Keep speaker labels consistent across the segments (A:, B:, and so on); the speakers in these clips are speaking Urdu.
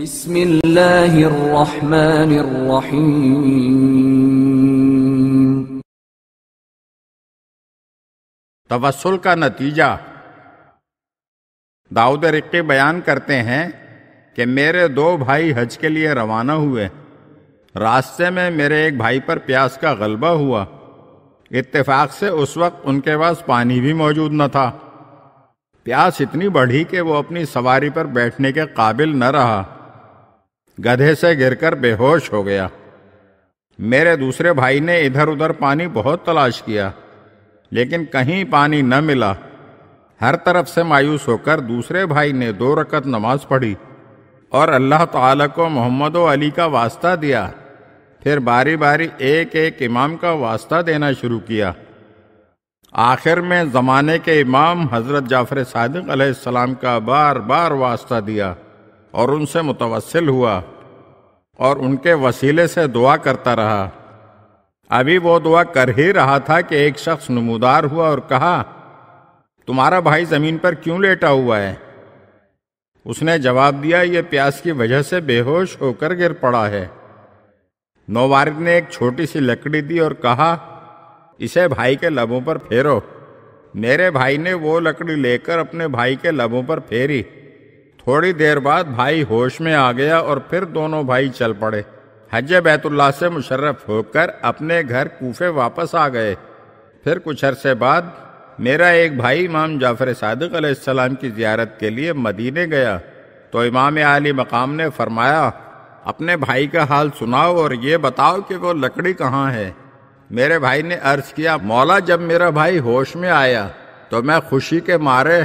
A: بسم اللہ الرحمن الرحیم۔
B: توسل کا نتیجہ۔ داؤد رقی بیان کرتے ہیں کہ میرے 2 بھائی حج کے لیے روانہ ہوئے۔ راستے میں میرے ایک بھائی پر پیاس کا غلبہ ہوا۔ اتفاق سے اس وقت ان کے پاس پانی بھی موجود نہ تھا۔ پیاس اتنی بڑھی کہ وہ اپنی سواری پر بیٹھنے کے قابل نہ رہا، گدھے سے گر کر بے ہوش ہو گیا۔ میرے دوسرے بھائی نے ادھر ادھر پانی بہت تلاش کیا، لیکن کہیں پانی نہ ملا۔ ہر طرف سے مایوس ہو کر دوسرے بھائی نے 2 رکعت نماز پڑھی اور اللہ تعالیٰ کو محمد و علی کا واسطہ دیا، پھر باری باری ایک ایک امام کا واسطہ دینا شروع کیا۔ آخر میں زمانے کے امام حضرت جعفر صادق علیہ السلام کا بار بار واسطہ دیا اور ان سے متوسل ہوا اور ان کے وسیلے سے دعا کرتا رہا۔ ابھی وہ دعا کر ہی رہا تھا کہ ایک شخص نمودار ہوا اور کہا، تمہارا بھائی زمین پر کیوں لیٹا ہوا ہے؟ اس نے جواب دیا، یہ پیاس کی وجہ سے بے ہوش ہو کر گر پڑا ہے۔ نووارد نے ایک چھوٹی سی لکڑی دی اور کہا، اسے بھائی کے لبوں پر پھیرو۔ میرے بھائی نے وہ لکڑی لے کر اپنے بھائی کے لبوں پر پھیری۔ تھوڑی دیر بعد بھائی ہوش میں آ گیا اور پھر دونوں بھائی چل پڑے۔ حج بیت اللہ سے مشرف ہو کر اپنے گھر کوفے واپس آ گئے۔ پھر کچھ عرصے بعد میرا ایک بھائی امام جعفر صادق علیہ السلام کی زیارت کے لیے مدینے گیا تو امام عالی مقام نے فرمایا، اپنے بھائی کا حال سناؤ اور یہ بتاؤ کہ وہ لکڑی کہاں ہے؟ میرے بھائی نے عرض کیا، مولا جب میرا بھائی ہوش میں آیا تو میں خوشی کے مارے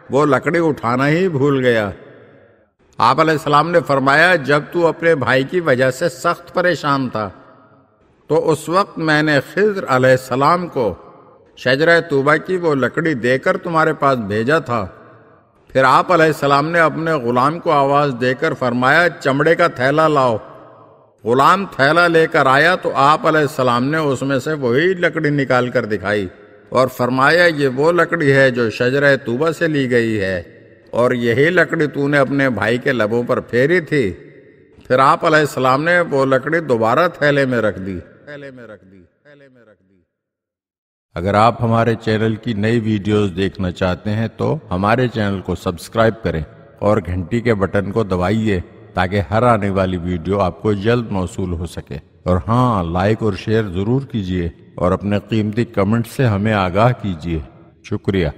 B: وہ لکڑی اٹھانا ہی بھول گیا۔ آپ علیہ السلام نے فرمایا، جب تو اپنے بھائی کی وجہ سے سخت پریشان تھا تو اس وقت میں نے خضر علیہ السلام کو شجرہ طوبہ کی وہ لکڑی دے کر تمہارے پاس بھیجا تھا۔ پھر آپ علیہ السلام نے اپنے غلام کو آواز دے کر فرمایا، چمڑے کا تھیلا لاؤ۔ غلام تھیلا لے کر آیا تو آپ علیہ السلام نے اس میں سے وہی لکڑی نکال کر دکھائی اور فرمایا، یہ وہ لکڑی ہے جو شجرہ طوبہ سے لی گئی ہے اور یہی لکڑی تو نے اپنے بھائی کے لبوں پر پھیری تھی۔ پھر آپ علیہ السلام نے وہ لکڑی دوبارہ تھیلے میں رکھ دی۔ اگر آپ ہمارے چینل کی نئی ویڈیوز دیکھنا چاہتے ہیں تو ہمارے چینل کو سبسکرائب کریں اور گھنٹی کے بٹن کو دبائیے تاکہ ہر آنے والی ویڈیو آپ کو جلد موصول ہو سکے۔ اور ہاں، لائک اور شیئر ضرور کیجیے اور اپنے قیمتی کمنٹ سے ہمیں آگاہ کیجیے۔ شکریہ۔